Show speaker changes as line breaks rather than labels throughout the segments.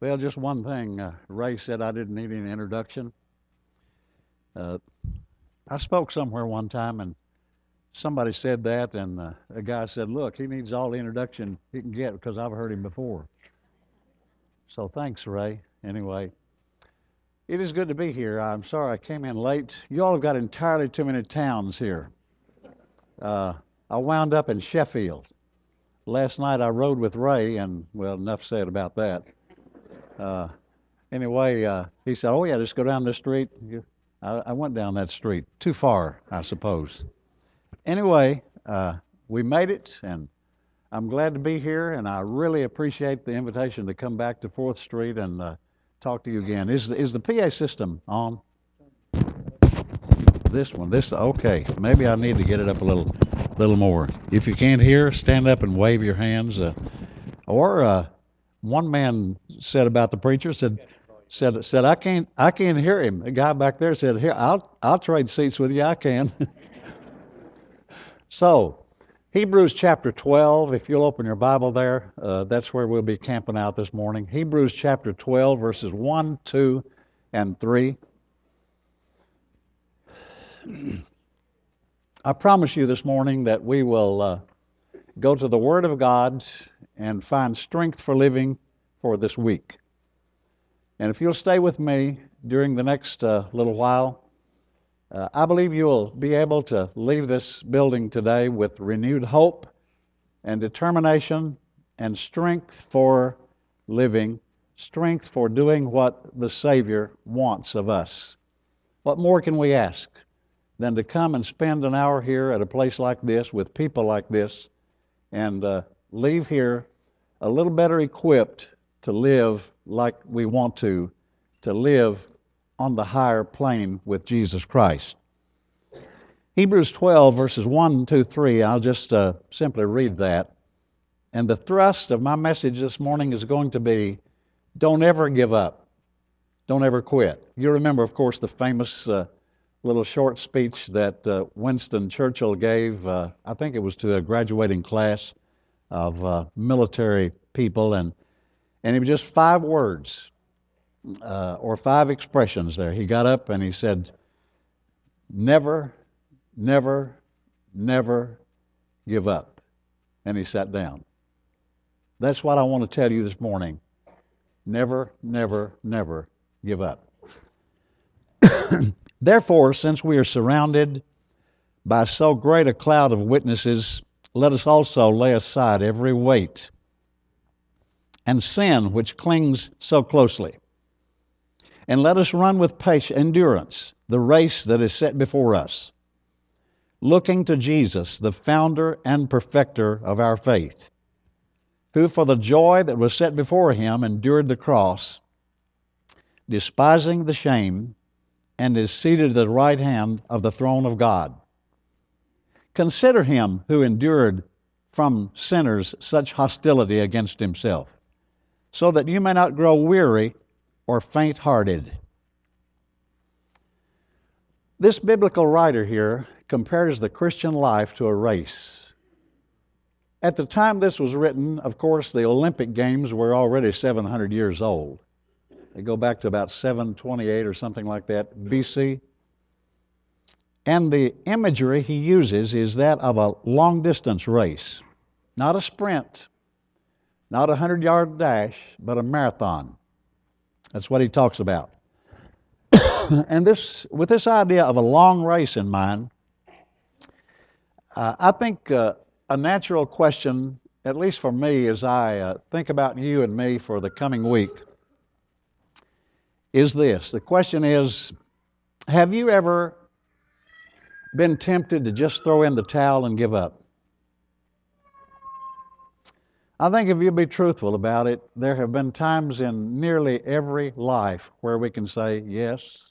Well, just one thing. Ray said I didn't need any introduction. Uh, I spoke somewhere one time, and somebody said that, and a guy said, "Look, he needs all the introduction he can get because I've heard him before." So thanks, Ray. Anyway, it is good to be here. I'm sorry I came in late. You all have got entirely too many towns here. Uh, I wound up in Sheffield. Last night I rode with Ray, and well, enough said about that. Uh, Anyway, he said, "Oh yeah, just go down this street." I went down that street, too far, I suppose. Anyway, we made it, and I'm glad to be here, and I really appreciate the invitation to come back to Fourth Street and talk to you again. Is the PA system on? This one, this okay. Maybe I need to get it up a little more. If you can't hear, stand up and wave your hands. Or one man said about the preacher said I can't hear him. A guy back there said, "Here, I'll trade seats with you. I can." So, Hebrews chapter 12. If you'll open your Bible there, that's where we'll be camping out this morning. Hebrews chapter 12, verses 1, 2, and 3. I promise you this morning that we will go to the Word of God and find strength for living for this week. And if you'll stay with me during the next little while, I believe you'll be able to leave this building today with renewed hope and determination and strength for living, strength for doing what the Savior wants of us. What more can we ask than to come and spend an hour here at a place like this with people like this and leave here a little better equipped to live like we want to live on the higher plane with Jesus Christ. Hebrews 12, verses 1, 2, 3, I'll just simply read that. And the thrust of my message this morning is going to be, don't ever give up. Don't ever quit. You remember, of course, the famous little short speech that Winston Churchill gave, I think it was to a graduating class of military people, and it was just 5 words or 5 expressions there. He got up and he said, never, never, never give up. And he sat down. That's what I want to tell you this morning. Never, never, never give up. Therefore, since we are surrounded by so great a cloud of witnesses, let us also lay aside every weight and sin which clings so closely. And let us run with patient endurance the race that is set before us, looking to Jesus, the founder and perfecter of our faith, who for the joy that was set before him endured the cross, despising the shame, and is seated at the right hand of the throne of God. Consider him who endured from sinners such hostility against himself, so that you may not grow weary or faint-hearted. This biblical writer here compares the Christian life to a race. At the time this was written, of course, the Olympic Games were already 700 years old. They go back to about 728 or something like that, BC. And the imagery he uses is that of a long-distance race, not a sprint, not a 100-yard dash, but a marathon. That's what he talks about. And with this idea of a long race in mind, I think a natural question, at least for me as I think about you and me for the coming week, is this. The question is, have you ever been tempted to just throw in the towel and give up? I think if you'll be truthful about it, there have been times in nearly every life where we can say, yes.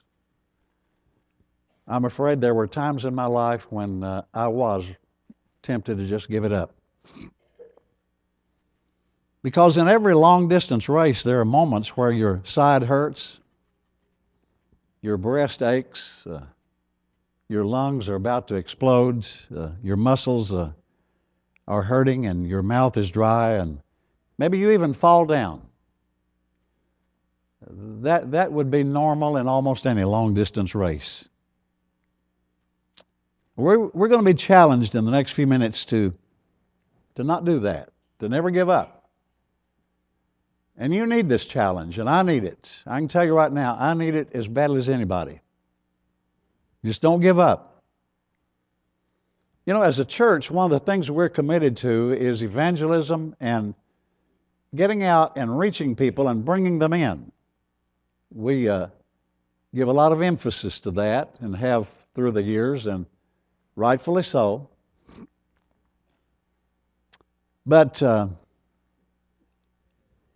I'm afraid there were times in my life when I was tempted to just give it up. Because in every long-distance race, there are moments where your side hurts, your breast aches, your lungs are about to explode, your muscles are hurting, and your mouth is dry, and maybe you even fall down. That would be normal in almost any long-distance race. We're going to be challenged in the next few minutes to not do that, to never give up. And you need this challenge, and I need it. I can tell you right now, I need it as badly as anybody. Just don't give up. You know, as a church, one of the things we're committed to is evangelism and getting out and reaching people and bringing them in. We give a lot of emphasis to that and have through the years, and rightfully so. But,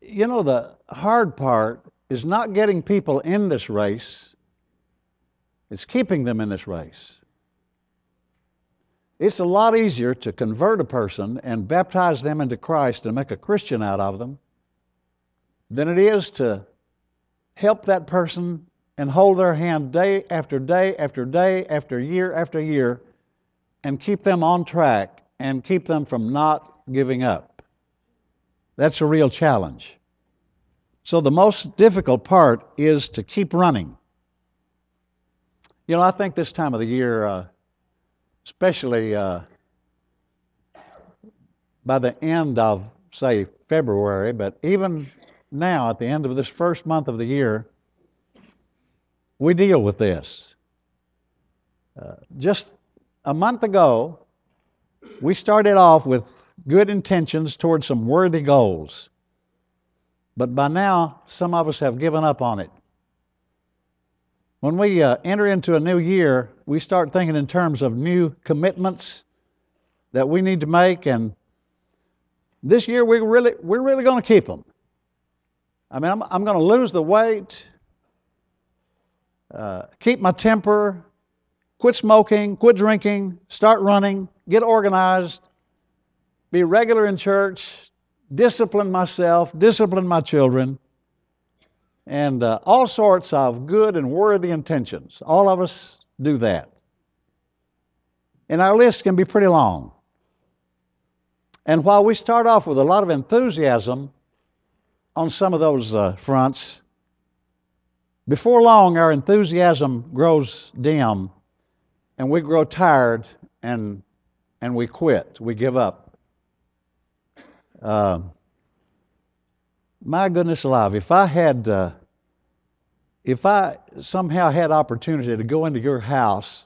you know, the hard part is not getting people in this race. It's keeping them in this race. It's a lot easier to convert a person and baptize them into Christ and make a Christian out of them than it is to help that person and hold their hand day after day after day after year and keep them on track and keep them from not giving up. That's a real challenge. So the most difficult part is to keep running. You know, I think this time of the year, especially by the end of, say, February, but even now at the end of this first month of the year, we deal with this. Just a month ago, we started off with good intentions towards some worthy goals. But by now, some of us have given up on it. When we enter into a new year, we start thinking in terms of new commitments that we need to make, and this year we're really going to keep them. I mean, I'm going to lose the weight, keep my temper, quit smoking, quit drinking, start running, get organized, be regular in church, discipline myself, discipline my children, and all sorts of good and worthy intentions. All of us do that. And our list can be pretty long. And while we start off with a lot of enthusiasm on some of those fronts, before long our enthusiasm grows dim and we grow tired and we quit, we give up. My goodness alive, if I somehow had opportunity to go into your house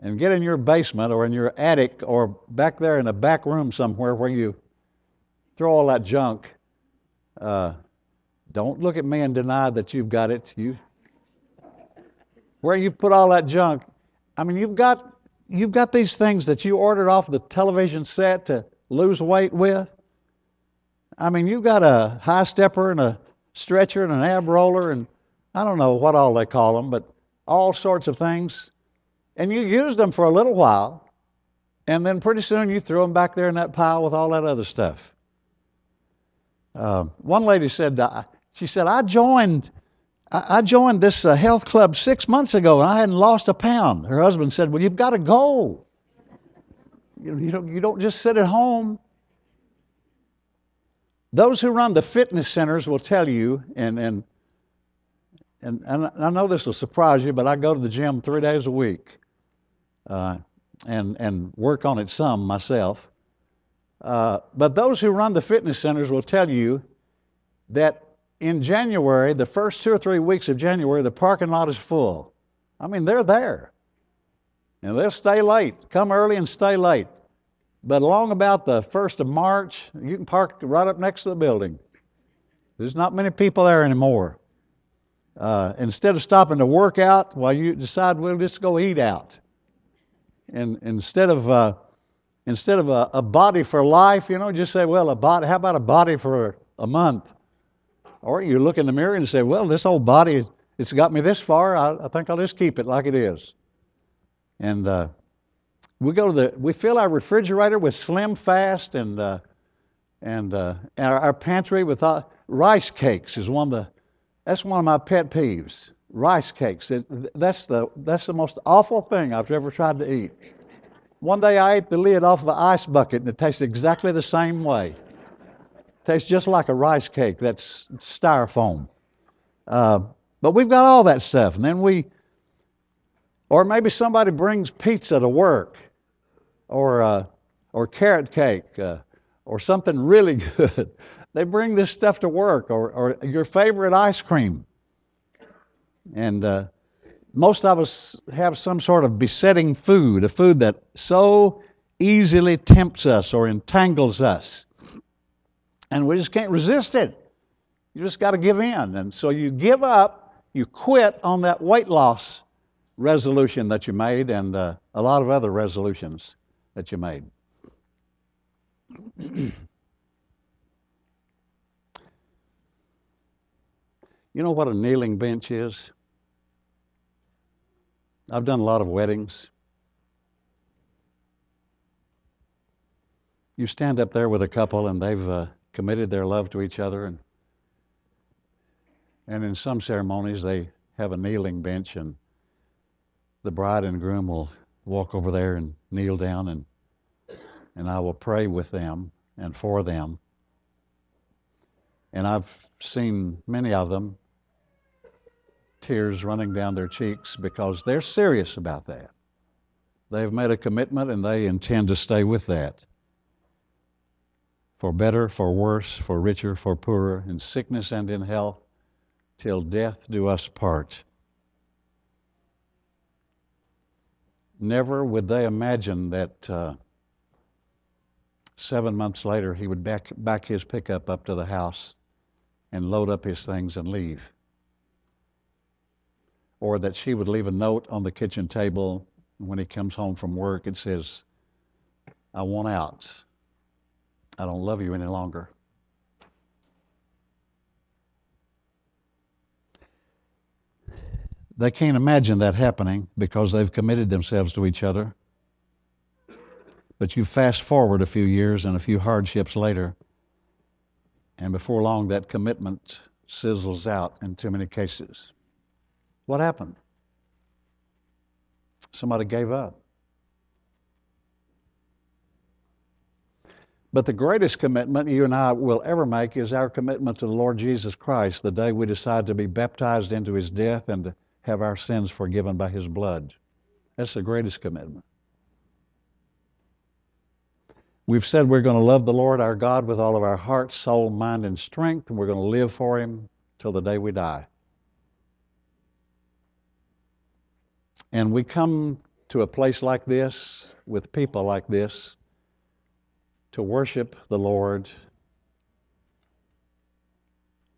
and get in your basement or in your attic or back there in a back room somewhere where you throw all that junk, don't look at me and deny that you've got it. Where you put all that junk, I mean, you've got these things that you ordered off the television set to lose weight with. I mean, you've got a high stepper and a stretcher and an ab roller and I don't know what all they call them, but all sorts of things. And you used them for a little while, and then pretty soon you threw them back there in that pile with all that other stuff. One lady said, she said, I joined this health club 6 months ago and I hadn't lost a pound. Her husband said, well, you've got to go. You don't just sit at home. Those who run the fitness centers will tell you, and I know this will surprise you, but I go to the gym 3 days a week and work on it some myself. But those who run the fitness centers will tell you that in January, the first 2 or 3 weeks of January, the parking lot is full. I mean, they're there. And they'll stay late, come early and stay late. But along about the 1st of March, you can park right up next to the building. There's not many people there anymore. Instead of stopping to work out, well, you decide we'll just go eat out. And instead of a body for life, just say, well, how about a body for a month? Or you look in the mirror and say, well, this old body, it's got me this far. I think I'll just keep it like it is. And we fill our refrigerator with Slim Fast and our pantry with rice cakes is that's one of my pet peeves. Rice cakes. That's the most awful thing I've ever tried to eat. One day I ate the lid off the ice bucket and it tastes exactly the same way. It tastes just like a rice cake. That's styrofoam. But we've got all that stuff. And then or maybe somebody brings pizza to work, or carrot cake, or something really good. They bring this stuff to work, or your favorite ice cream. And most of us have some sort of besetting food, a food that so easily tempts us or entangles us. And we just can't resist it. You just got to give in. And so you give up, you quit on that weight loss resolution that you made, and a lot of other resolutions that you made. You know what a kneeling bench is? I've done a lot of weddings. You stand up there with a couple, and they've committed their love to each other, and in some ceremonies they have a kneeling bench, and the bride and groom will walk over there and kneel down, and I will pray with them and for them. And I've seen many of them, tears running down their cheeks, because they're serious about that. They've made a commitment, and they intend to stay with that. For better, for worse, for richer, for poorer, in sickness and in health, till death do us part. Never would they imagine that 7 months later he would back his pickup up to the house and load up his things and leave. Or that she would leave a note on the kitchen table when he comes home from work. It says, "I want out. I don't love you any longer." They can't imagine that happening because they've committed themselves to each other. But you fast forward a few years and a few hardships later, and before long that commitment sizzles out in too many cases. What happened? Somebody gave up. But the greatest commitment you and I will ever make is our commitment to the Lord Jesus Christ, the day we decide to be baptized into His death and to have our sins forgiven by His blood. That's the greatest commitment. We've said we're going to love the Lord our God with all of our heart, soul, mind, and strength, and we're going to live for Him till the day we die. And we come to a place like this, with people like this, to worship the Lord.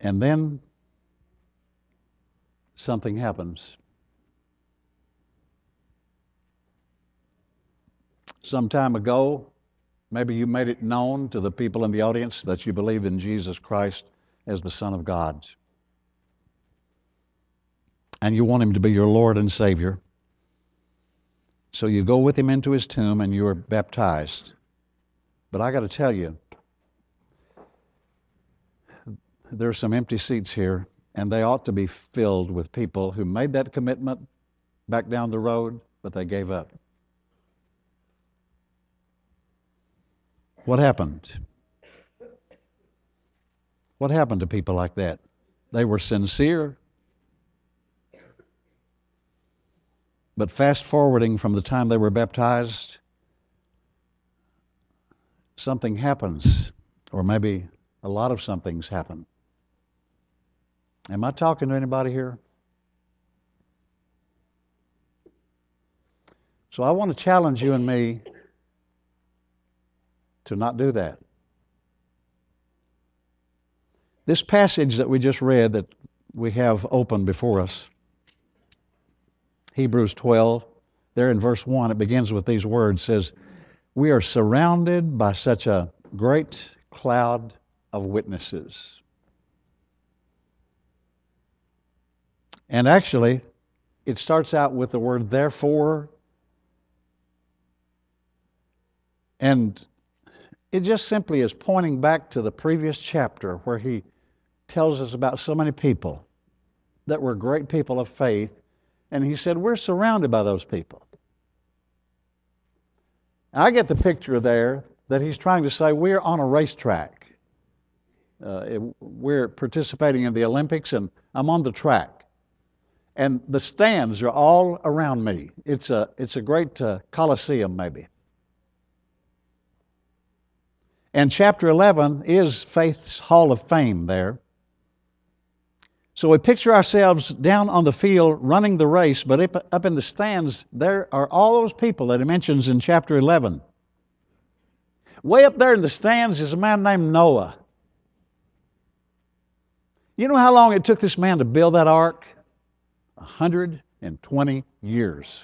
And then something happens. Some time ago, maybe you made it known to the people in the audience that you believed in Jesus Christ as the Son of God. And you want Him to be your Lord and Savior. So you go with Him into His tomb and you are baptized. But I got to tell you, there are some empty seats here, and they ought to be filled with people who made that commitment back down the road, but they gave up. What happened? What happened to people like that? They were sincere. But fast forwarding from the time they were baptized, something happens, or maybe a lot of somethings happen. Am I talking to anybody here? So I want to challenge you and me to not do that. This passage that we just read, that we have open before us, Hebrews 12, there in verse 1, it begins with these words, says, "We are surrounded by such a great cloud of witnesses." And actually, it starts out with the word therefore, and it just simply is pointing back to the previous chapter where he tells us about so many people that were great people of faith, and he said we're surrounded by those people. I get the picture there that he's trying to say we're on a racetrack. we're participating in the Olympics, and I'm on the track. And the stands are all around me. It's a great coliseum, maybe. And chapter 11 is Faith's Hall of Fame there. So we picture ourselves down on the field running the race, but up in the stands, there are all those people that he mentions in chapter 11. Way up there in the stands is a man named Noah. You know how long it took this man to build that ark? 120 years.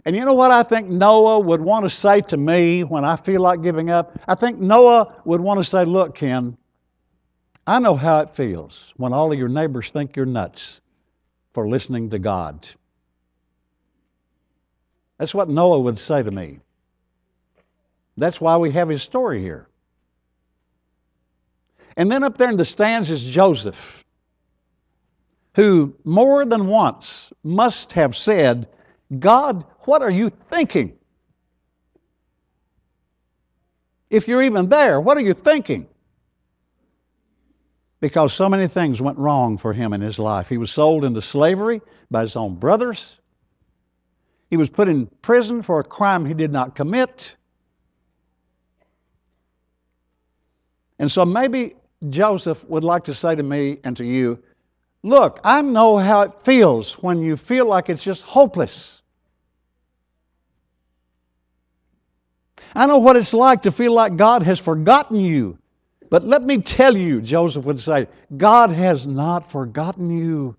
And you know what I think Noah would want to say to me when I feel like giving up? I think Noah would want to say, look, Ken, I know how it feels when all of your neighbors think you're nuts for listening to God. That's what Noah would say to me. That's why we have his story here. And then up there in the stands is Joseph, who more than once must have said, God, what are you thinking? If you're even there, what are you thinking? Because so many things went wrong for him in his life. He was sold into slavery by his own brothers. He was put in prison for a crime he did not commit. And so maybe Joseph would like to say to me and to you, look, I know how it feels when you feel like it's just hopeless. I know what it's like to feel like God has forgotten you. But let me tell you, Joseph would say, God has not forgotten you.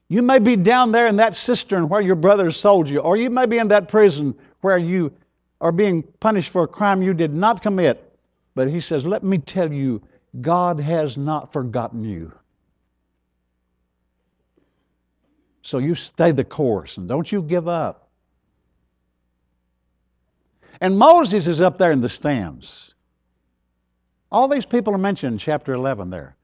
You may be down there in that cistern where your brothers sold you, or you may be in that prison where you are being punished for a crime you did not commit. But he says, let me tell you, God has not forgotten you. So you stay the course and don't you give up. And Moses is up there in the stands. All these people are mentioned in chapter 11 there.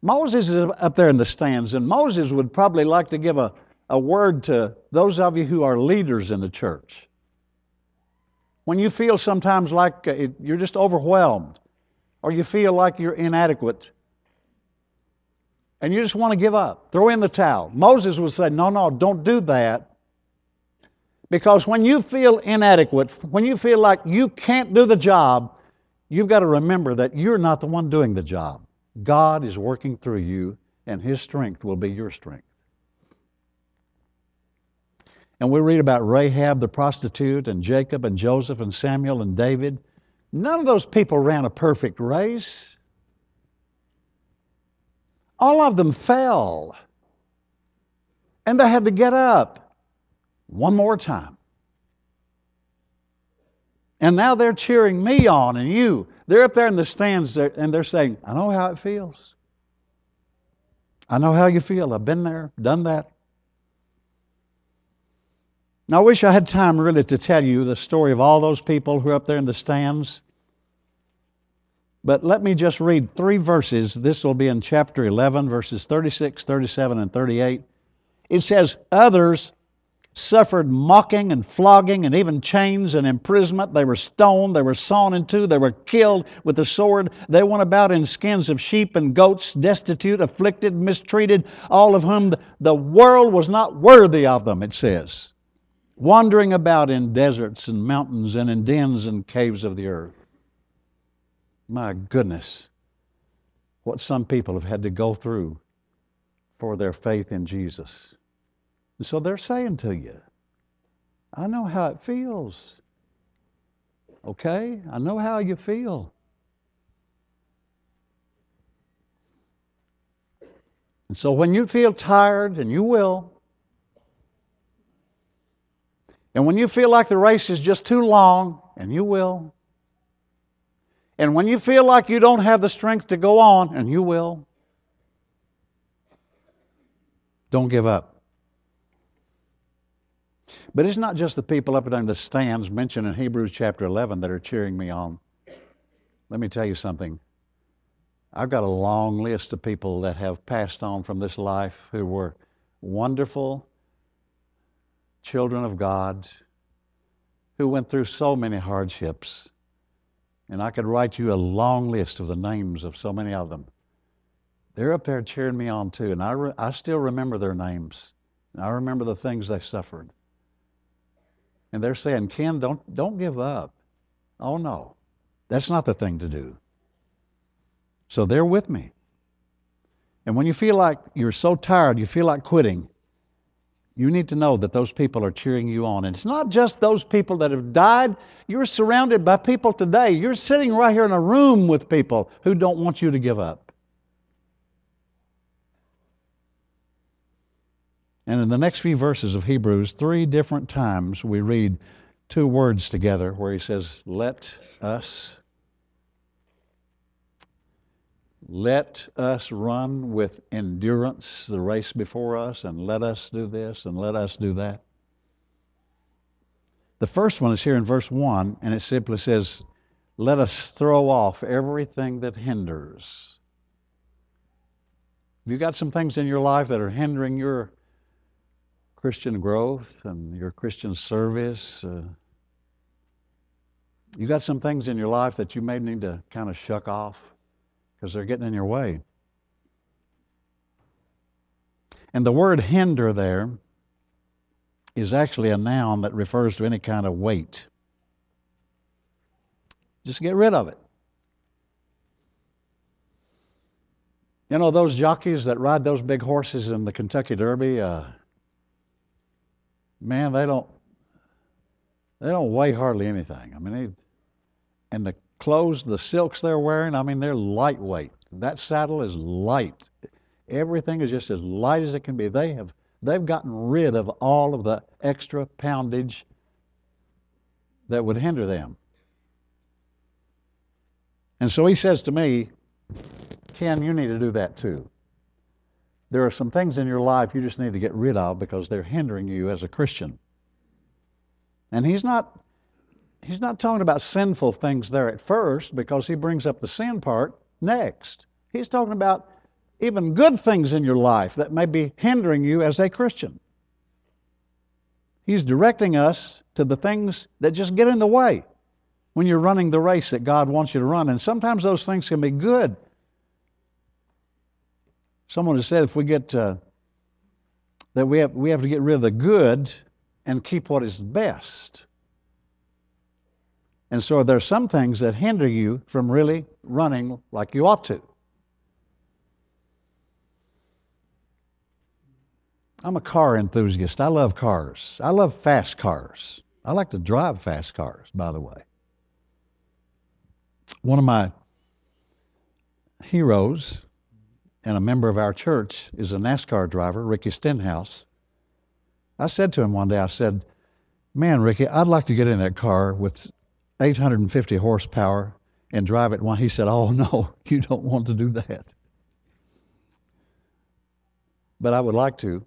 Moses is up there in the stands, and Moses would probably like to give a word to those of you who are leaders in the church. When you feel sometimes like you're just overwhelmed, or you feel like you're inadequate, and you just want to give up, throw in the towel. Moses would say, no, don't do that. Because when you feel inadequate, when you feel like you can't do the job, you've got to remember that you're not the one doing the job. God is working through you, and His strength will be your strength. And we read about Rahab the prostitute, and Jacob and Joseph and Samuel and David. None of those people ran a perfect race. All of them fell. And they had to get up one more time. And now they're cheering me on and you. They're up there in the stands and they're saying, I know how it feels. I know how you feel. I've been there, done that. Now, I wish I had time really to tell you the story of all those people who are up there in the stands. But let me just read 3 verses. This will be in chapter 11, verses 36, 37, and 38. It says, others suffered mocking and flogging and even chains and imprisonment. They were stoned, they were sawn in two, they were killed with the sword. They went about in skins of sheep and goats, destitute, afflicted, mistreated, all of whom the world was not worthy of them, it says. Wandering about in deserts and mountains and in dens and caves of the earth. My goodness, what some people have had to go through for their faith in Jesus. And so they're saying to you, I know how it feels. Okay? I know how you feel. And so when you feel tired, and you will, and when you feel like the race is just too long, and you will, and when you feel like you don't have the strength to go on, and you will, don't give up. But it's not just the people up in the stands mentioned in Hebrews chapter 11 that are cheering me on. Let me tell you something. I've got a long list of people that have passed on from this life who were wonderful children of God, who went through so many hardships, and I could write you a long list of the names of so many of them. They're up there cheering me on too, and I still remember their names. And I remember the things they suffered. And they're saying, Ken, don't give up. Oh no, that's not the thing to do. So they're with me. And when you feel like you're so tired, you feel like quitting, you need to know that those people are cheering you on. And it's not just those people that have died. You're surrounded by people today. You're sitting right here in a room with people who don't want you to give up. And in the next few verses of Hebrews, 3 different times we read 2 words together where he says, let us run with endurance the race before us, and let us do this, and let us do that. The first one is here in verse 1, and it simply says, let us throw off everything that hinders. Have you got some things in your life that are hindering your Christian growth and your Christian service? You got some things in your life that you may need to kind of shuck off because they're getting in your way. And the word hinder there is actually a noun that refers to any kind of weight. Just get rid of it. You know, those jockeys that ride those big horses in the Kentucky Derby, man, they don't weigh hardly anything. I mean, and the clothes, the silks they're wearing, I mean, they're lightweight. That saddle is light. Everything is just as light as it can be. They've gotten rid of all of the extra poundage that would hinder them. And so he says to me, Ken, you need to do that too. There are some things in your life you just need to get rid of because they're hindering you as a Christian. And he's not talking about sinful things there at first, because he brings up the sin part next. He's talking about even good things in your life that may be hindering you as a Christian. He's directing us to the things that just get in the way when you're running the race that God wants you to run. And sometimes those things can be good. Someone has said if we get that we have to get rid of the good and keep what is best. And so there's some things that hinder you from really running like you ought to. I'm a car enthusiast. I love cars. I love fast cars. I like to drive fast cars, by the way. One of my heroes and a member of our church is a NASCAR driver, Ricky Stenhouse. I said to him one day, I said, man, Ricky, I'd like to get in that car with 850 horsepower and drive it. One, he said, oh no, you don't want to do that. But I would like to.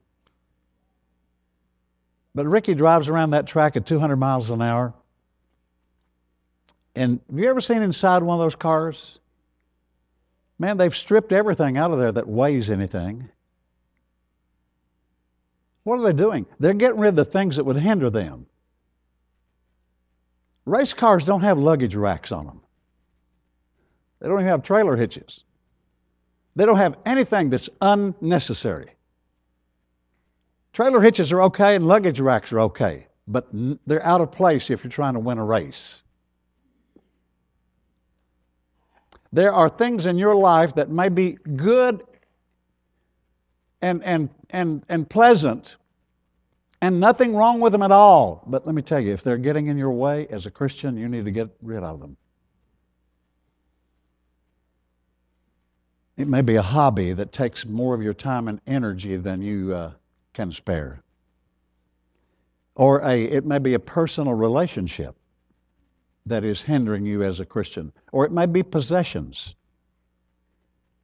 But Ricky drives around that track at 200 miles an hour. And have you ever seen inside one of those cars? Man, they've stripped everything out of there that weighs anything. What are they doing? They're getting rid of the things that would hinder them. Race cars don't have luggage racks on them. They don't even have trailer hitches. They don't have anything that's unnecessary. Trailer hitches are okay and luggage racks are okay, but they're out of place if you're trying to win a race. There are things in your life that may be good and pleasant, and nothing wrong with them at all. But let me tell you, if they're getting in your way as a Christian, you need to get rid of them. It may be a hobby that takes more of your time and energy than you can spare. Or it may be a personal relationship that is hindering you as a Christian. Or it may be possessions,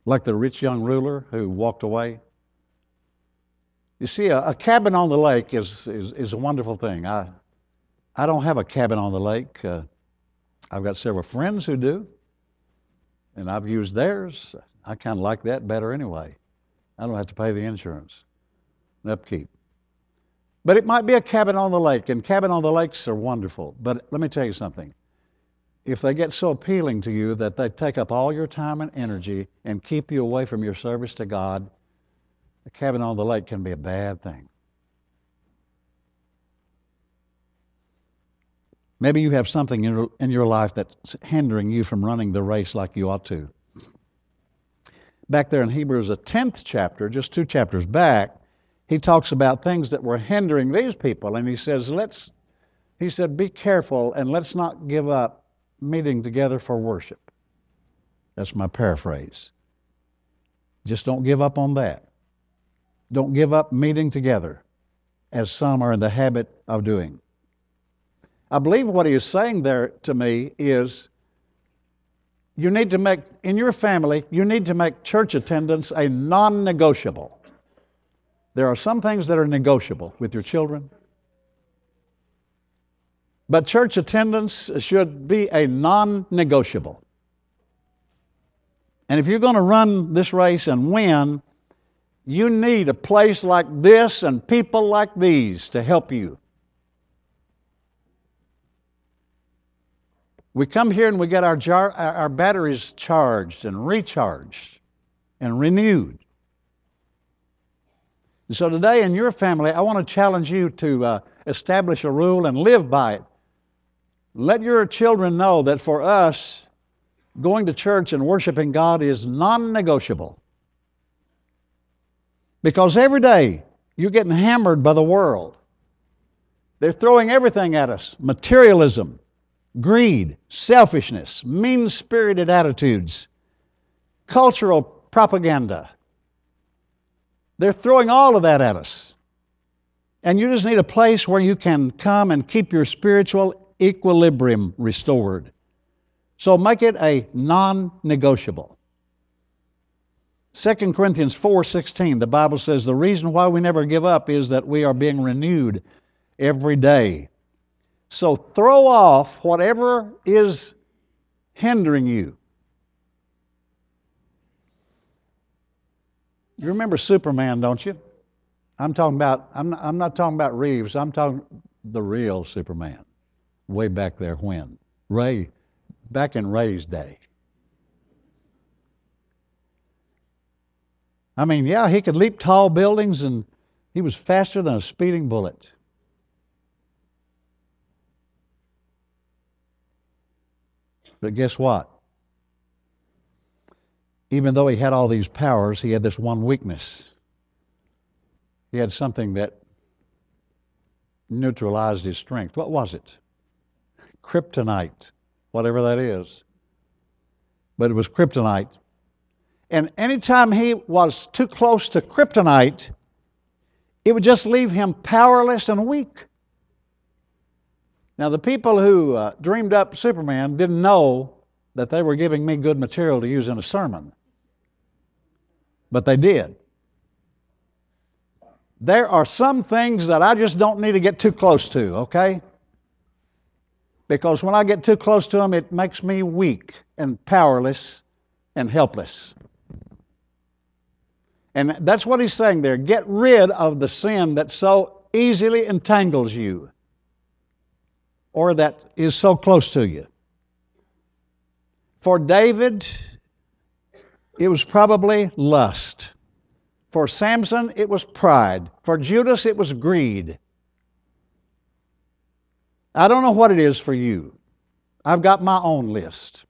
like the rich young ruler who walked away. You see, a cabin on the lake is a wonderful thing. I don't have a cabin on the lake. I've got several friends who do, and I've used theirs. I kind of like that better anyway. I don't have to pay the insurance and upkeep. But it might be a cabin on the lake, and cabin on the lakes are wonderful. But let me tell you something. If they get so appealing to you that they take up all your time and energy and keep you away from your service to God, a cabin on the lake can be a bad thing. Maybe you have something in your life that's hindering you from running the race like you ought to. Back there in Hebrews, the 10th chapter, just 2 chapters back, he talks about things that were hindering these people, and he says, be careful and let's not give up meeting together for worship. That's my paraphrase. Just don't give up on that. Don't give up meeting together, as some are in the habit of doing. I believe what he is saying there to me is you need to make, in your family, you need to make church attendance a non-negotiable. There are some things that are negotiable with your children, but church attendance should be a non-negotiable. And if you're going to run this race and win, you need a place like this and people like these to help you. We come here and we get our batteries charged and recharged and renewed. And so today in your family, I want to challenge you to establish a rule and live by it. Let your children know that for us, going to church and worshiping God is non-negotiable. Because every day you're getting hammered by the world. They're throwing everything at us. Materialism, greed, selfishness, mean-spirited attitudes, cultural propaganda. They're throwing all of that at us. And you just need a place where you can come and keep your spiritual equilibrium restored. So make it a non-negotiable. 2 Corinthians 4:16, the Bible says the reason why we never give up is that we are being renewed every day. So throw off whatever is hindering you. You remember Superman, don't you? I'm not talking about Reeves. I'm talking the real Superman. Way back there when? Back in Ray's day. I mean, yeah, he could leap tall buildings and he was faster than a speeding bullet. But guess what? Even though he had all these powers, he had this one weakness. He had something that neutralized his strength. What was it? Kryptonite, whatever that is. But it was kryptonite. And anytime he was too close to kryptonite, it would just leave him powerless and weak. Now, the people who dreamed up Superman didn't know that they were giving me good material to use in a sermon. But they did. There are some things that I just don't need to get too close to, okay? Because when I get too close to them, it makes me weak and powerless and helpless. And that's what he's saying there. Get rid of the sin that so easily entangles you or that is so close to you. For David, it was probably lust. For Samson, it was pride. For Judas, it was greed. I don't know what it is for you. I've got my own list.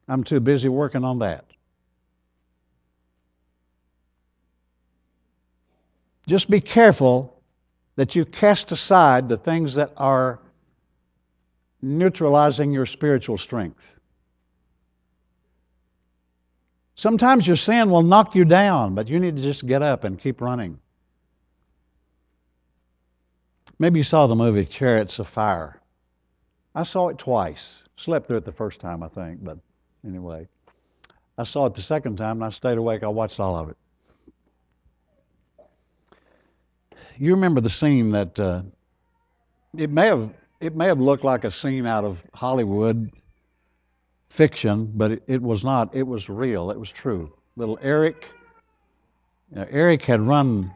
I'm too busy working on that. Just be careful that you cast aside the things that are neutralizing your spiritual strength. Sometimes your sin will knock you down, but you need to just get up and keep running. Maybe you saw the movie Chariots of Fire. I saw it twice. Slept through it the first time, I think, but anyway. I saw it the second time and I stayed awake. I watched all of it. You remember the scene that it may have looked like a scene out of Hollywood fiction, but it was not. It was real. It was true. Little Eric. Eric had run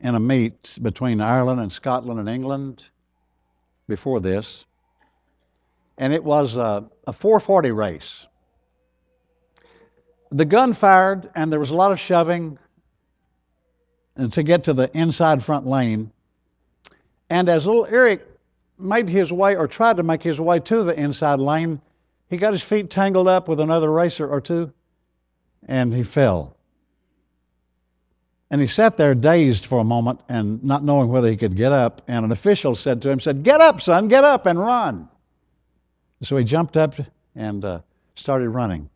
in a meet between Ireland and Scotland and England before this, and it was a 440 race. The gun fired, and there was a lot of shoving to get to the inside front lane. And as little Eric made his way, or tried to make his way to the inside lane, he got his feet tangled up with another racer or two, and he fell. And he sat there dazed for a moment and not knowing whether he could get up. And an official said to him, "Get up, son, get up and run." So he jumped up and started running.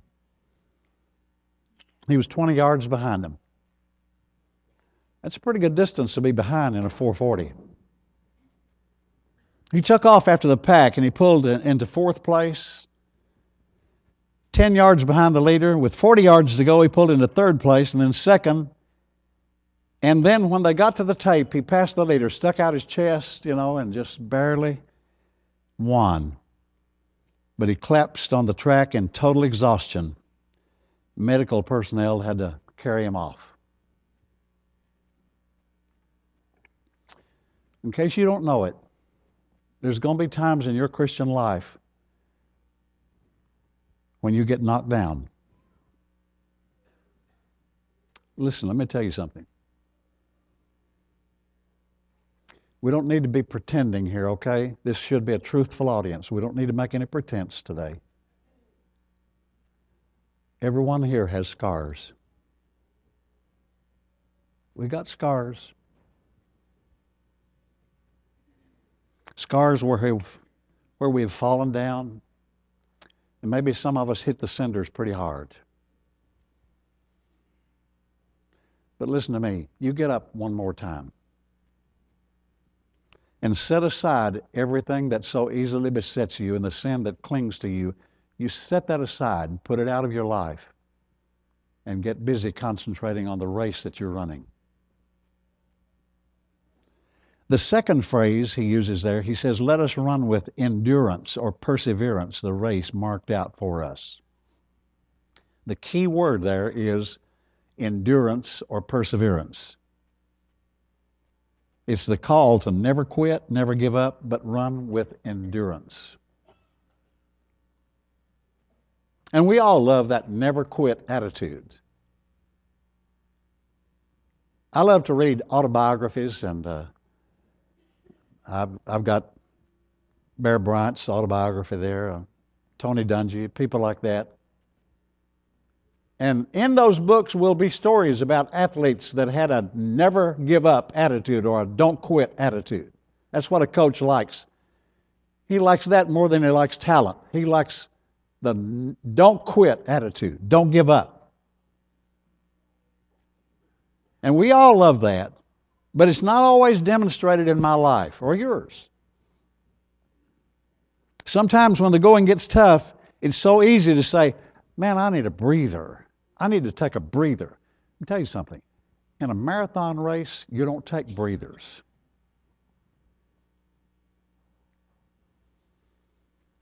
He was 20 yards behind him. That's a pretty good distance to be behind in a 440. He took off after the pack and he pulled into fourth place, 10 yards behind the leader. With 40 yards to go, he pulled into third place and then second. And then when they got to the tape, he passed the leader, stuck out his chest, and just barely won. But he collapsed on the track in total exhaustion. Medical personnel had to carry him off. In case you don't know it, there's going to be times in your Christian life when you get knocked down. Listen, let me tell you something. We don't need to be pretending here, okay? This should be a truthful audience. We don't need to make any pretense today. Everyone here has scars. We got scars. Scars where we've fallen down. And maybe some of us hit the cinders pretty hard. But listen to me. You get up one more time. And set aside everything that so easily besets you and the sin that clings to you. You set that aside and put it out of your life and get busy concentrating on the race that you're running. The second phrase he uses there, he says, "Let us run with endurance or perseverance the race marked out for us." The key word there is endurance or perseverance. It's the call to never quit, never give up, but run with endurance. And we all love that never quit attitude. I love to read autobiographies, and I've got Bear Bryant's autobiography there, Tony Dungy, people like that. And in those books will be stories about athletes that had a never give up attitude or a don't quit attitude. That's what a coach likes. He likes that more than he likes talent. He likes the don't quit attitude, don't give up. And we all love that, but it's not always demonstrated in my life or yours. Sometimes when the going gets tough, it's so easy to say, "Man, I need a breather. I need to take a breather." Let me tell you something. In a marathon race, you don't take breathers.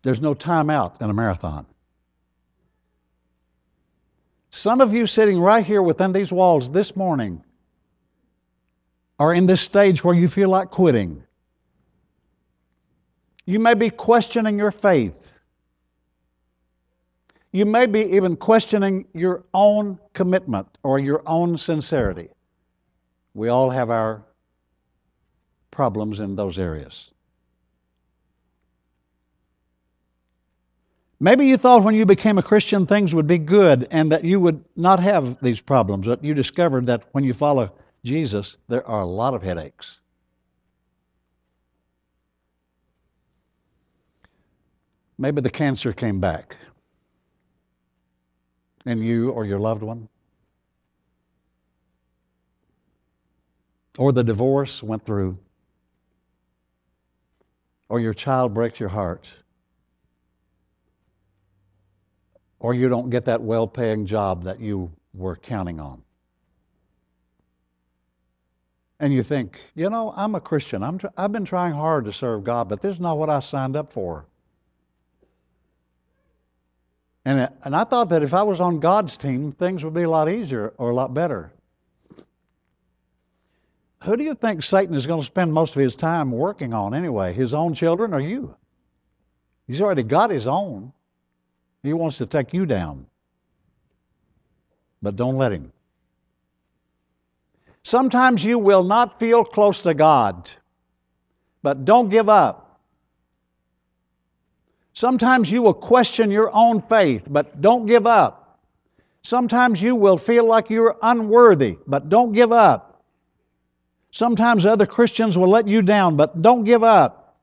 There's no timeout in a marathon. Some of you sitting right here within these walls this morning are in this stage where you feel like quitting. You may be questioning your faith. You may be even questioning your own commitment or your own sincerity. We all have our problems in those areas. Maybe you thought when you became a Christian things would be good and that you would not have these problems, but you discovered that when you follow Jesus, there are a lot of headaches. Maybe the cancer came back in you or your loved one. Or the divorce went through. Or your child breaks your heart. Or you don't get that well-paying job that you were counting on. And you think, I'm a Christian. I've been trying hard to serve God, but this is not what I signed up for. And I thought that if I was on God's team, things would be a lot easier or a lot better. Who do you think Satan is going to spend most of his time working on anyway? His own children or you? He's already got his own. He wants to take you down. But don't let him. Sometimes you will not feel close to God, but don't give up. Sometimes you will question your own faith, but don't give up. Sometimes you will feel like you're unworthy, but don't give up. Sometimes other Christians will let you down, but don't give up.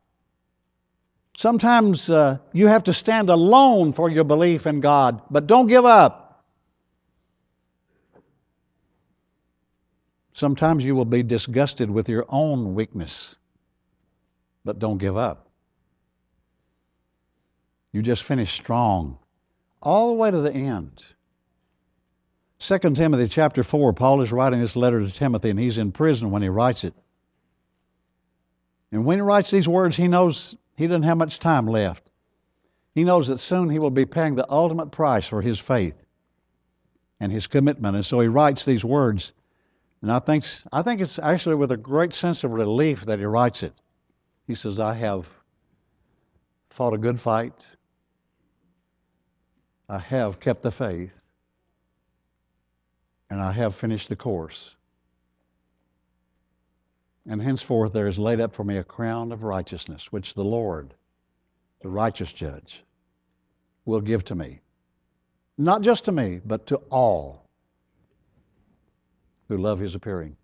Sometimes you have to stand alone for your belief in God, but don't give up. Sometimes you will be disgusted with your own weakness, but don't give up. You just finish strong all the way to the end. 2 Timothy chapter 4, Paul is writing this letter to Timothy, and he's in prison when he writes it. And when he writes these words, he knows he doesn't have much time left. He knows that soon he will be paying the ultimate price for his faith and his commitment. And so he writes these words. And I think it's actually with a great sense of relief that he writes it. He says, I have fought a good fight. I have kept the faith. And I have finished the course. And henceforth there is laid up for me a crown of righteousness, which the Lord, the righteous judge, will give to me. Not just to me, but to all who love his appearing.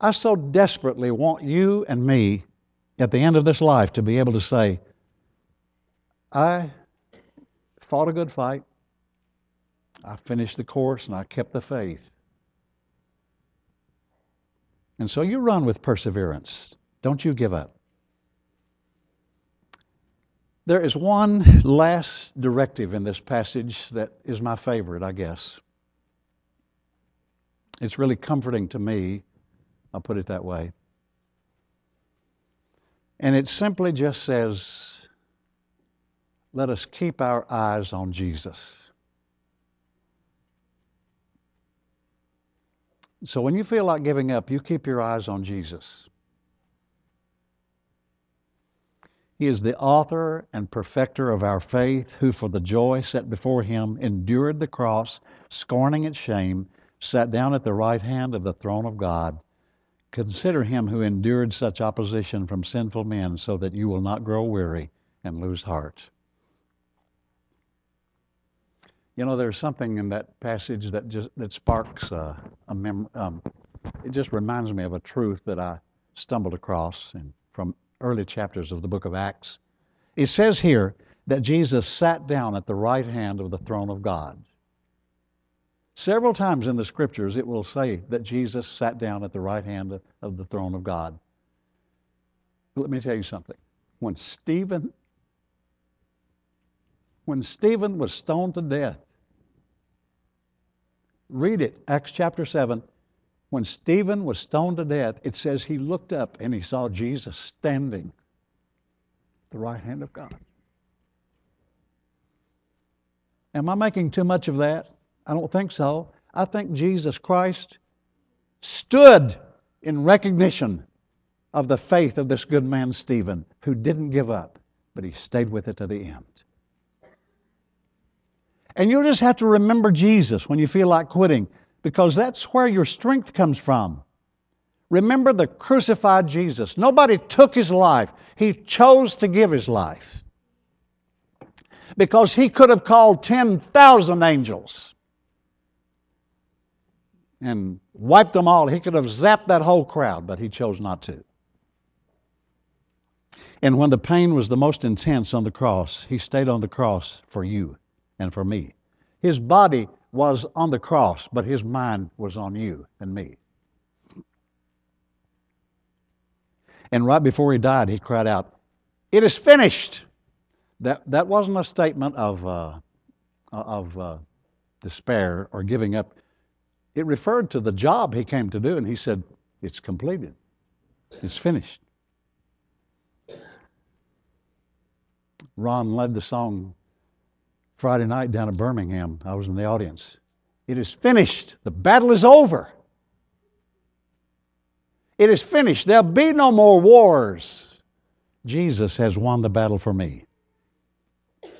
I so desperately want you and me at the end of this life to be able to say, I fought a good fight, I finished the course, and I kept the faith. And so you run with perseverance. Don't you give up. There is one last directive in this passage that is my favorite, I guess. It's really comforting to me, I'll put it that way. And it simply just says, let us keep our eyes on Jesus. So when you feel like giving up, you keep your eyes on Jesus. He is the author and perfecter of our faith, who for the joy set before him endured the cross, scorning its shame, sat down at the right hand of the throne of God. Consider him who endured such opposition from sinful men, so that you will not grow weary and lose heart. You know, there's something in that passage that sparks it just reminds me of a truth that I stumbled across from early chapters of the book of Acts. It says here that Jesus sat down at the right hand of the throne of God. Several times in the scriptures it will say that Jesus sat down at the right hand of the throne of God. Let me tell you something. When Stephen was stoned to death, read it, Acts chapter 7. When Stephen was stoned to death, it says he looked up and he saw Jesus standing at the right hand of God. Am I making too much of that? I don't think so. I think Jesus Christ stood in recognition of the faith of this good man Stephen, who didn't give up, but he stayed with it to the end. And you just have to remember Jesus when you feel like quitting, because that's where your strength comes from. Remember the crucified Jesus. Nobody took his life. He chose to give his life. Because he could have called 10,000 angels and wiped them all. He could have zapped that whole crowd, but he chose not to. And when the pain was the most intense on the cross, he stayed on the cross for you and for me. His body was on the cross, but his mind was on you and me. And right before he died, he cried out, "It is finished." That wasn't a statement of despair or giving up. It referred to the job he came to do, and he said, "It's completed. It's finished." Ron led the song Friday night down at Birmingham. I was in the audience. It is finished. The battle is over. It is finished. There'll be no more wars. Jesus has won the battle for me.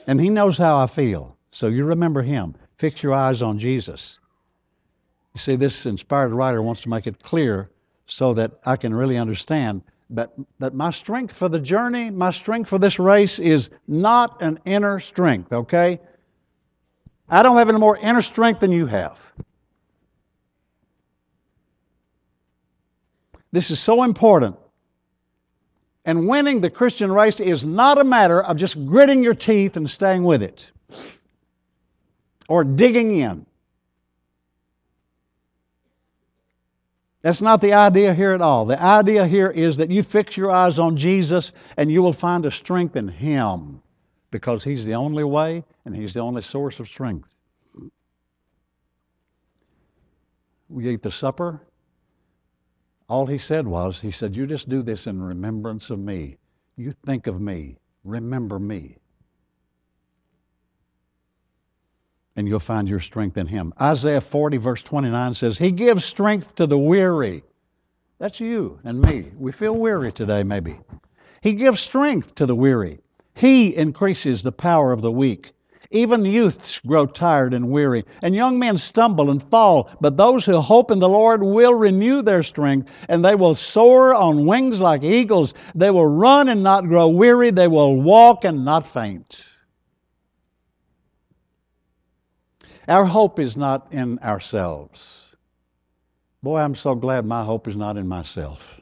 And He knows how I feel. So you remember Him. Fix your eyes on Jesus. You see, this inspired writer wants to make it clear so that I can really understand that my strength for the journey, my strength for this race is not an inner strength, okay? I don't have any more inner strength than you have. This is so important. And winning the Christian race is not a matter of just gritting your teeth and staying with it or digging in. That's not the idea here at all. The idea here is that you fix your eyes on Jesus and you will find a strength in Him because He's the only way and He's the only source of strength. We ate the supper. All He said was, He said, you just do this in remembrance of me. You think of me. Remember me. And you'll find your strength in Him. Isaiah 40 verse 29 says, He gives strength to the weary. That's you and me. We feel weary today maybe. He gives strength to the weary. He increases the power of the weak. Even youths grow tired and weary, and young men stumble and fall. But those who hope in the Lord will renew their strength, and they will soar on wings like eagles. They will run and not grow weary. They will walk and not faint. Our hope is not in ourselves. Boy, I'm so glad my hope is not in myself.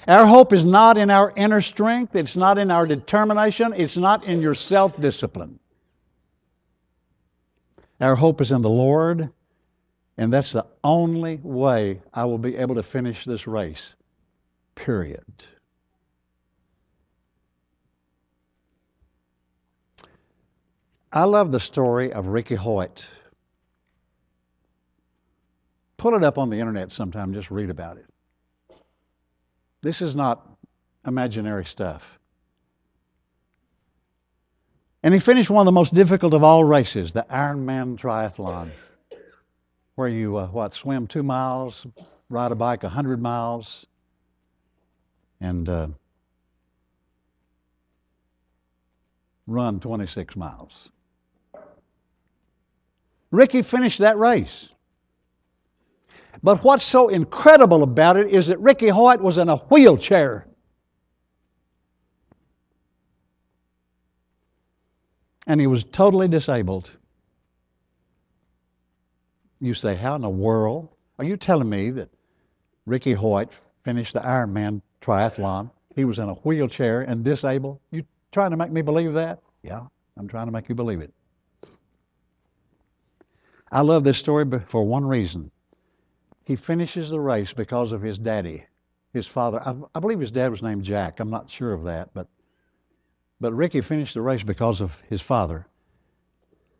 Our hope is not in our inner strength. It's not in our determination. It's not in your self-discipline. Our hope is in the Lord, and that's the only way I will be able to finish this race. Period. I love the story of Ricky Hoyt. Pull it up on the internet sometime, just read about it. This is not imaginary stuff. And he finished one of the most difficult of all races, the Ironman triathlon, where you, swim 2 miles, ride a bike 100 miles, and run 26 miles. Ricky finished that race. But what's so incredible about it is that Ricky Hoyt was in a wheelchair. And he was totally disabled. You say, how in the world? Are you telling me that Ricky Hoyt finished the Ironman triathlon? He was in a wheelchair and disabled? You trying to make me believe that? Yeah, I'm trying to make you believe it. I love this story for one reason. He finishes the race because of his daddy, his father. I believe his dad was named Jack. I'm not sure of that, but Ricky finished the race because of his father.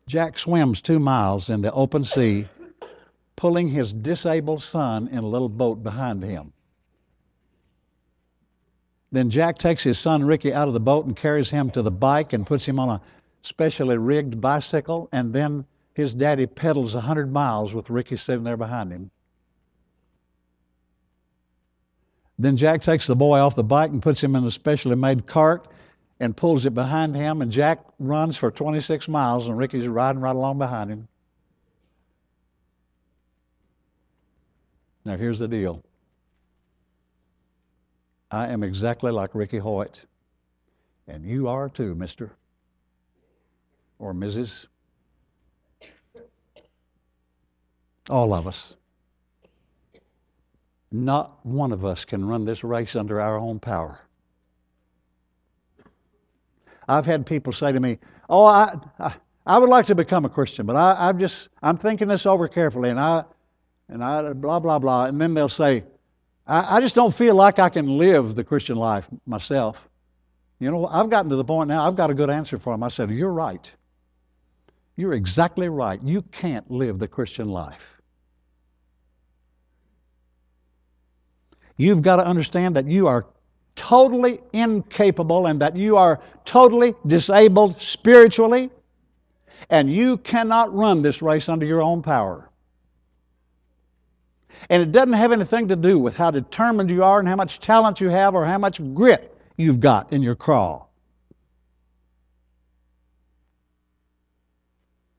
Jack swims 2 miles in the open sea, pulling his disabled son in a little boat behind him. Then Jack takes his son Ricky out of the boat and carries him to the bike and puts him on a specially rigged bicycle, and then his daddy pedals 100 miles with Ricky sitting there behind him. Then Jack takes the boy off the bike and puts him in a specially made cart and pulls it behind him, and Jack runs for 26 miles, and Ricky's riding right along behind him. Now here's the deal. I am exactly like Ricky Hoyt, and you are too, Mr. or Mrs. All of us. Not one of us can run this race under our own power. I've had people say to me, "Oh, I would like to become a Christian, but I'm thinking this over carefully, and I blah blah blah." And then they'll say, "I just don't feel like I can live the Christian life myself." You know, I've gotten to the point now. I've got a good answer for them. I said, "You're right. You're exactly right. You can't live the Christian life. You've got to understand that you are totally incapable and that you are totally disabled spiritually, And you cannot run this race under your own power. And it doesn't have anything to do with how determined you are and how much talent you have or how much grit you've got in your crawl.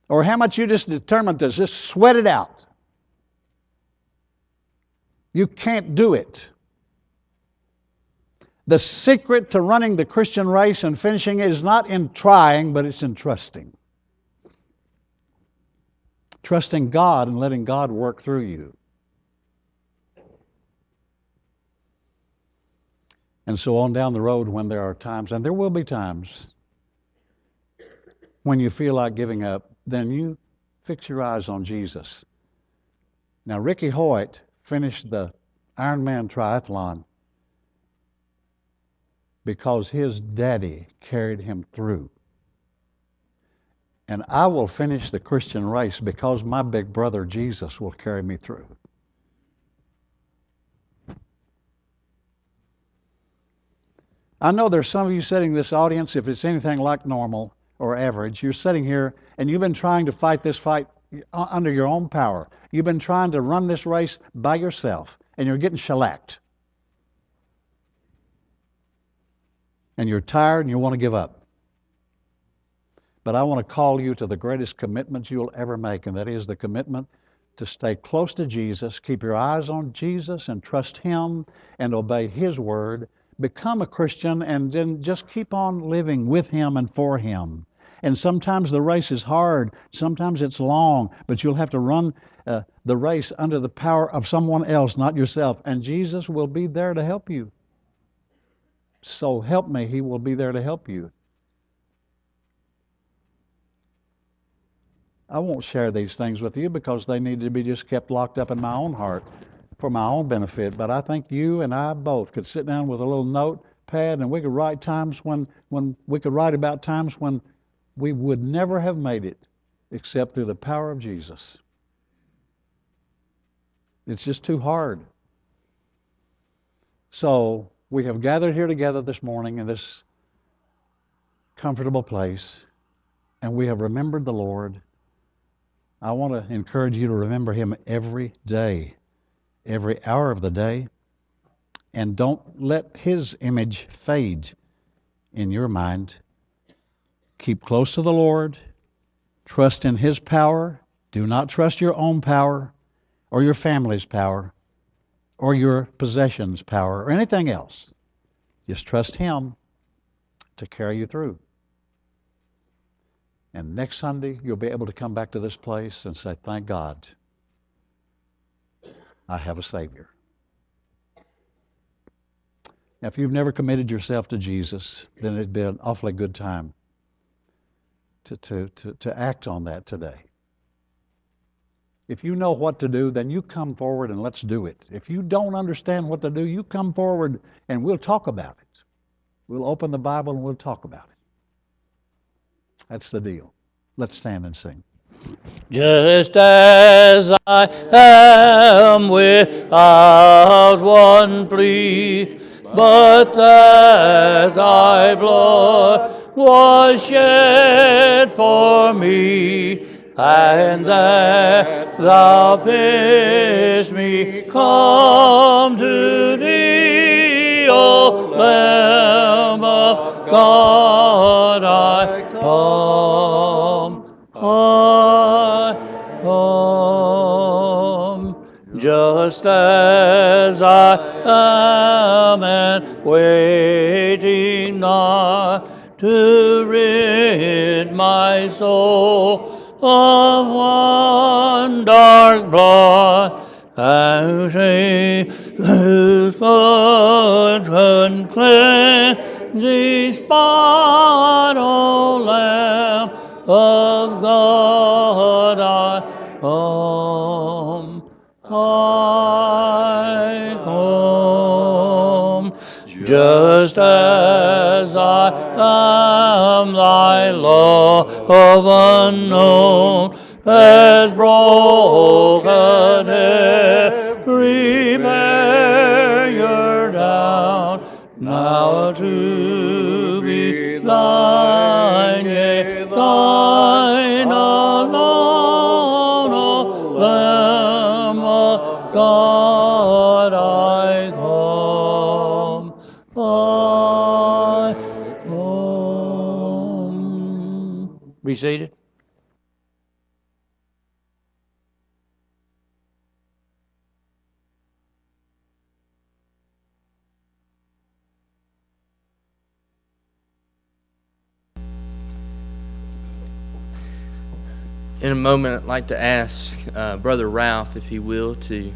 Or how much you're just determined to just sweat it out. You can't do it. The secret to running the Christian race and finishing it is not in trying, but it's in trusting. Trusting God and letting God work through you. And so on down the road, when there are times, and there will be times, when you feel like giving up, then you fix your eyes on Jesus. Now, Ricky Hoyt finished the Ironman triathlon because his daddy carried him through. And I will finish the Christian race because my big brother Jesus will carry me through. I know there's some of you sitting in this audience, if it's anything like normal or average, you're sitting here and you've been trying to fight this fight under your own power. You've been trying to run this race by yourself, and you're getting shellacked. And you're tired and you want to give up. But I want to call you to the greatest commitment you'll ever make, and that is the commitment to stay close to Jesus, keep your eyes on Jesus and trust Him and obey His word. Become a Christian and then just keep on living with Him and for Him. And sometimes the race is hard, sometimes it's long, but you'll have to run the race under the power of someone else, not yourself. And Jesus will be there to help you. So help me, He will be there to help you. I won't share these things with you because they need to be just kept locked up in my own heart for my own benefit. But I think you and I both could sit down with a little notepad and we could write times when we could write about times when we would never have made it except through the power of Jesus. It's just too hard. So we have gathered here together this morning in this comfortable place, and we have remembered the Lord. I want to encourage you to remember Him every day, every hour of the day, and don't let His image fade in your mind. Keep close to the Lord. Trust in His power. Do not trust your own power or your family's power or your possessions' power or anything else. Just trust Him to carry you through. And next Sunday, you'll be able to come back to this place and say, thank God, I have a Savior. Now, if you've never committed yourself to Jesus, then it'd be an awfully good time to act on that today. If you know what to do, then you come forward and let's do it. If you don't understand what to do, you come forward and we'll talk about it. We'll open the Bible and we'll talk about it. That's the deal. Let's stand and sing.
Just as I am without one plea, but that thy blood was shed for me, and that thou bidst me come to thee, O Lamb of God, I come. I come, just as I am, and waiting not to rid my soul of one dark blot, and shame whose blood can cleanse the spot, O Lamb of God, I come, I come, just as I am. Thy love unknown has broken every barrier down, now to be thine, yea, thine Be seated. In a moment, I'd like to ask Brother Ralph, if he will, to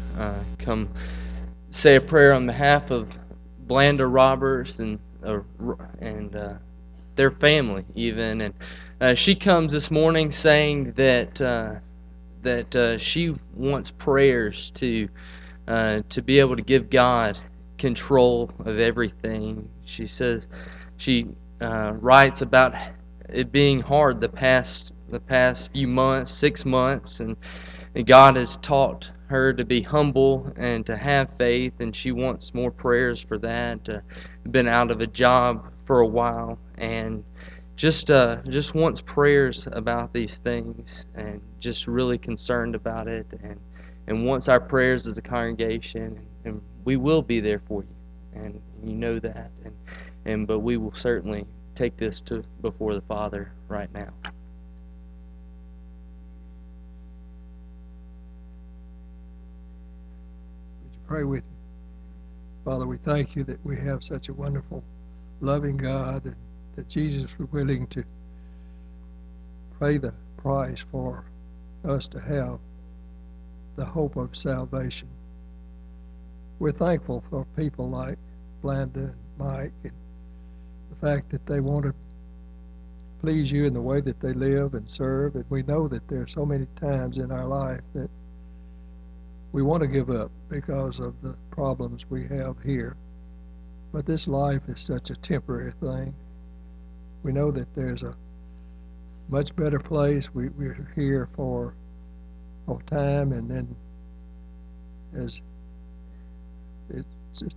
come say a prayer on behalf of Blanda Roberts and their family, even. And she comes this morning saying that she wants prayers to be able to give God control of everything. She says she writes about it being hard the past few months, 6 months, and God has taught her to be humble and to have faith, and she wants more prayers for that. Been out of a job for a while, and just wants prayers about these things, and just really concerned about it, and wants our prayers as a congregation, and we will be there for you, and you know that, but we will certainly take this to before the Father right now.
Pray with me. Father, we thank you that we have such a wonderful, loving God, and that Jesus was willing to pay the price for us to have the hope of salvation. We're thankful for people like Blanda and Mike, and the fact that they want to please you in the way that they live and serve. And we know that there are so many times in our life that we want to give up because of the problems we have here. But this life is such a temporary thing. We know that there's a much better place. We're here for a time, and then as it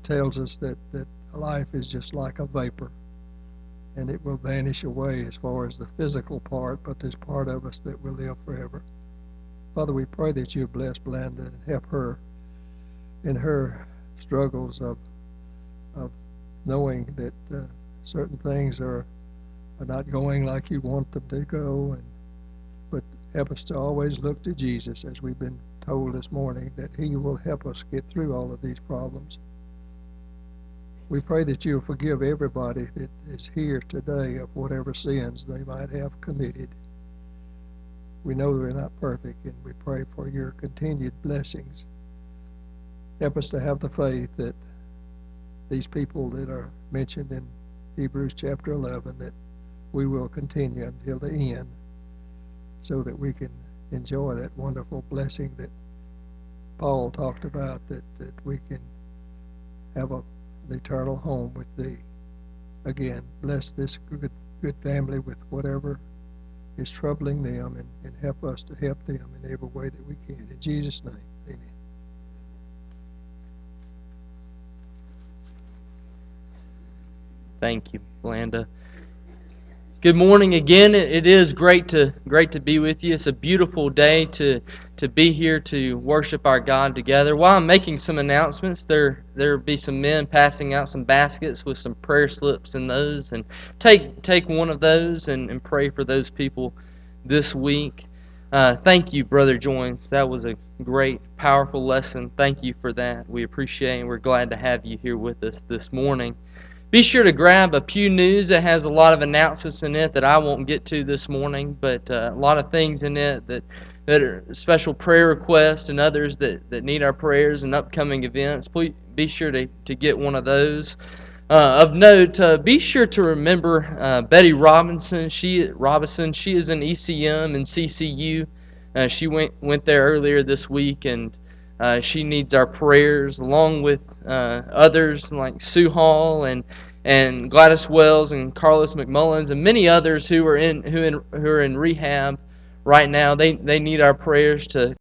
tells us that life is just like a vapor, and it will vanish away as far as the physical part, but there's part of us that will live forever. Father, we pray that you bless Blanda and help her in her struggles of knowing that certain things are not going like you want them to go, but help us to always look to Jesus, as we've been told this morning, that he will help us get through all of these problems. We pray that you'll forgive everybody that is here today of whatever sins they might have committed. We know we're not perfect, and we pray for your continued blessings. Help us to have the faith that these people that are mentioned in Hebrews chapter 11, that we will continue until the end, so that we can enjoy that wonderful blessing that Paul talked about, that we can have an eternal home with thee. Again, bless this good family with whatever is troubling them, and help us to help them in every way that we can. In Jesus' name, amen.
Thank you, Blanda. Good morning again. It is great to be with you. It's a beautiful day to be here to worship our God together. While I'm making some announcements, there'll be some men passing out some baskets with some prayer slips in those, and take one of those and pray for those people this week. Thank you, Brother Joins. That was a great, powerful lesson. Thank you for that. We appreciate it, and we're glad to have you here with us this morning. Be sure to grab a Pew News that has a lot of announcements in it that I won't get to this morning, but a lot of things in it that are special prayer requests and others that need our prayers and upcoming events. Please be sure to get one of those. Of note, be sure to remember Betty Robinson. She is in ECM and CCU. She went there earlier this week, and she needs our prayers, along with others like Sue Hall and Gladys Wells and Carlos McMullins and many others who are in rehab right now. They need our prayers to